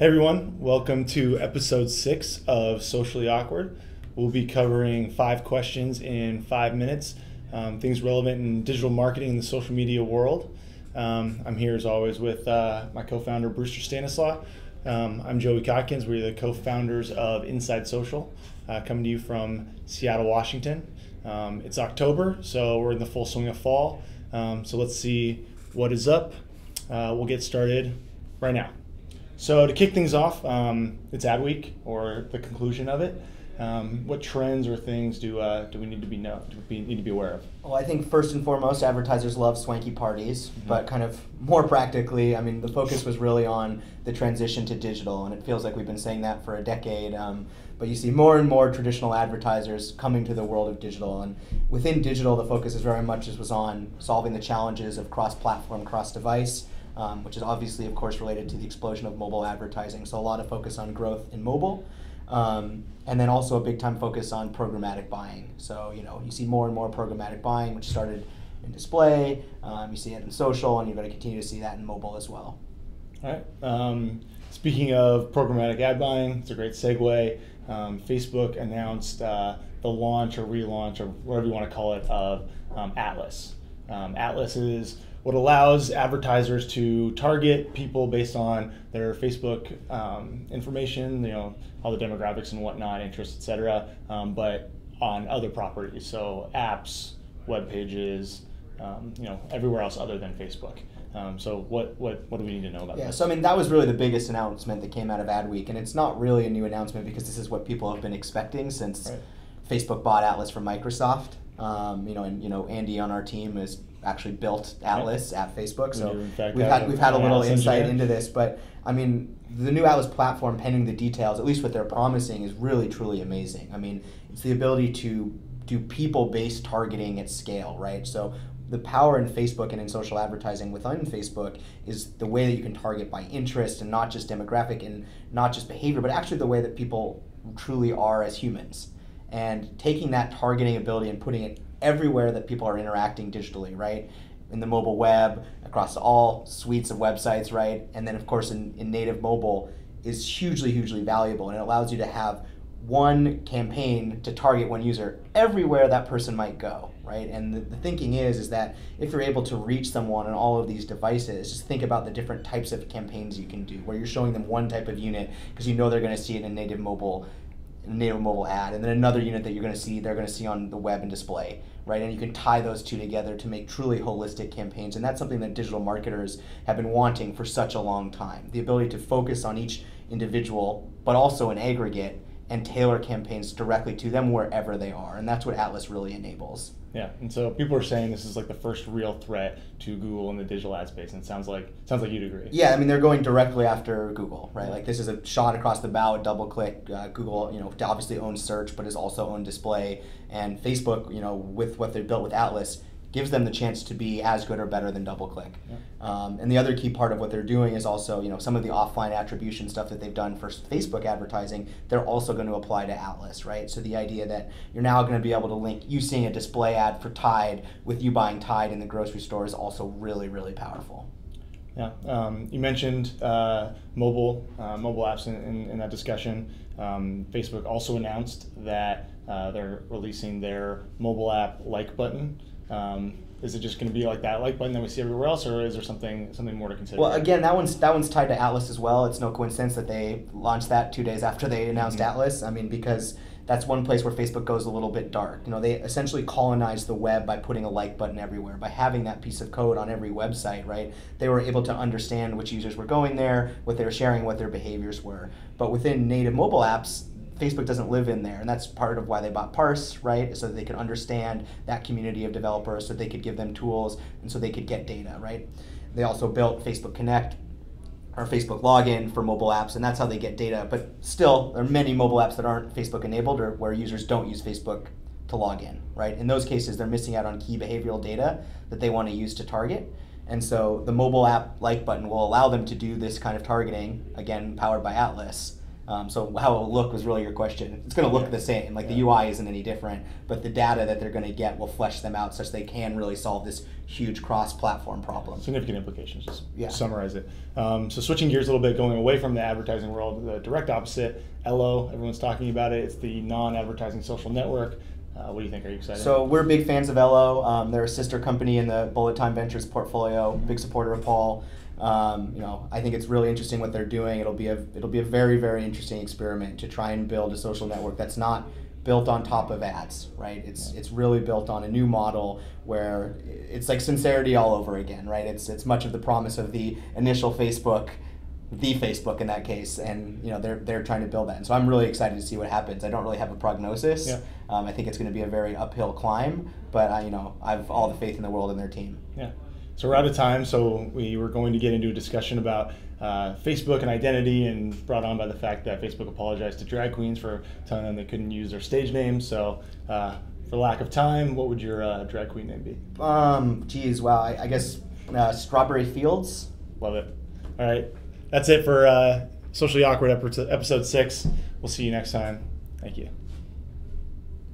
Hey everyone, welcome to episode 6 of Socially Awkward. We'll be covering 5 questions in 5 minutes, things relevant in digital marketing in the social media world. I'm here as always with my co-founder Brewster Stanislaw. I'm Joey Kotkins. We're the co-founders of Inside Social, coming to you from Seattle, Washington. It's October, so we're in the full swing of fall. So let's see what is up. We'll get started right now. So to kick things off, it's ad week or the conclusion of it. What trends or things do we need to be aware of? Well, I think first and foremost, advertisers love swanky parties, but kind of more practically, I mean, the focus was really on the transition to digital, and it feels like we've been saying that for a decade. But you see more and more traditional advertisers coming to the world of digital, and within digital, the focus is very much was on solving the challenges of cross-platform, cross-device. Which is obviously, of course, related to the explosion of mobile advertising. So a lot of focus on growth in mobile, and then also a big time focus on programmatic buying. So you see more and more programmatic buying, which started in display. You see it in social, and you're going to continue to see that in mobile as well. All right. Speaking of programmatic ad buying, it's a great segue. Facebook announced the launch or relaunch or whatever you want to call it of Atlas. Atlas is what allows advertisers to target people based on their Facebook information, all the demographics and whatnot, interests, etc., but on other properties, so apps, web pages, everywhere else other than Facebook. So what do we need to know about that? Yeah, so I mean, that was really the biggest announcement that came out of Ad Week, and it's not really a new announcement because this is what people have been expecting since Facebook bought Atlas from Microsoft. Andy on our team has actually built Atlas at Facebook, so we've had a little insight into this. But I mean, the new Atlas platform, pending the details, at least what they're promising, is really truly amazing. I mean, it's the ability to do people-based targeting at scale, right? So the power in Facebook and in social advertising within Facebook is the way that you can target by interest and not just demographic and not just behavior, but actually the way that people truly are as humans. And taking that targeting ability and putting it everywhere that people are interacting digitally, right? In the mobile web, across all suites of websites, right? And then of course in native mobile is hugely, hugely valuable, and it allows you to have one campaign to target one user everywhere that person might go, right? And the thinking is that if you're able to reach someone on all of these devices, just think about the different types of campaigns you can do, where you're showing them one type of unit because you know they're going to see it in native mobile ad, and then another unit that they're going to see on the web and display, right? And you can tie those two together to make truly holistic campaigns, and that's something that digital marketers have been wanting for such a long time. The ability to focus on each individual, but also in aggregate, and tailor campaigns directly to them wherever they are, and that's what Atlas really enables. Yeah, and so people are saying this is like the first real threat to Google in the digital ad space, and it sounds like you'd agree. Yeah, I mean, they're going directly after Google, right? Like, this is a shot across the bow, DoubleClick. Google, obviously owns search, but is also owned display, and Facebook, with what they've built with Atlas, gives them the chance to be as good or better than DoubleClick. Yeah. And the other key part of what they're doing is also, some of the offline attribution stuff that they've done for Facebook advertising, they're also going to apply to Atlas, right? So the idea that you're now going to be able to link you seeing a display ad for Tide with you buying Tide in the grocery store is also really, really powerful. Yeah, you mentioned mobile apps in that discussion. Facebook also announced that they're releasing their mobile app like button. Is it just going to be like that like button that we see everywhere else, or is there something more to consider? Well, again, that one's tied to Atlas as well. It's no coincidence that they launched that 2 days after they announced Atlas. I mean, because that's one place where Facebook goes a little bit dark. They essentially colonized the web by putting a like button everywhere, by having that piece of code on every website, right? They were able to understand which users were going there, what they were sharing, what their behaviors were. But within native mobile apps, Facebook doesn't live in there, and that's part of why they bought Parse, right? So that they could understand that community of developers, so they could give them tools, and so they could get data, right? They also built Facebook Connect, or Facebook Login for mobile apps, and that's how they get data. But still, there are many mobile apps that aren't Facebook enabled, or where users don't use Facebook to log in, right? In those cases, they're missing out on key behavioral data that they want to use to target. And so the mobile app like button will allow them to do this kind of targeting, again, powered by Atlas, So how it will look was really your question. It's going to look the same. Like the UI isn't any different, but the data that they're going to get will flesh them out such they can really solve this huge cross-platform problem. Significant implications, just summarize it. So switching gears a little bit, going away from the advertising world, the direct opposite, Ello, everyone's talking about it. It's the non-advertising social network. What do you think? Are you excited? So we're big fans of Ello. They're a sister company in the Bullet Time Ventures portfolio. Big supporter of Paul. I think it's really interesting what they're doing. It'll be a very, very interesting experiment to try and build a social network that's not built on top of ads, right? It's really built on a new model where it's like sincerity all over again, right? It's much of the promise of the initial Facebook, the Facebook in that case, and they're trying to build that. And so I'm really excited to see what happens. I don't really have a prognosis. Yeah. I think it's going to be a very uphill climb, but I have all the faith in the world in their team. Yeah. So we're out of time, so we were going to get into a discussion about Facebook and identity, and brought on by the fact that Facebook apologized to drag queens for telling them they couldn't use their stage names. So for lack of time, what would your drag queen name be? I guess Strawberry Fields. Love it. All right. That's it for Socially Awkward episode 6. We'll see you next time. Thank you.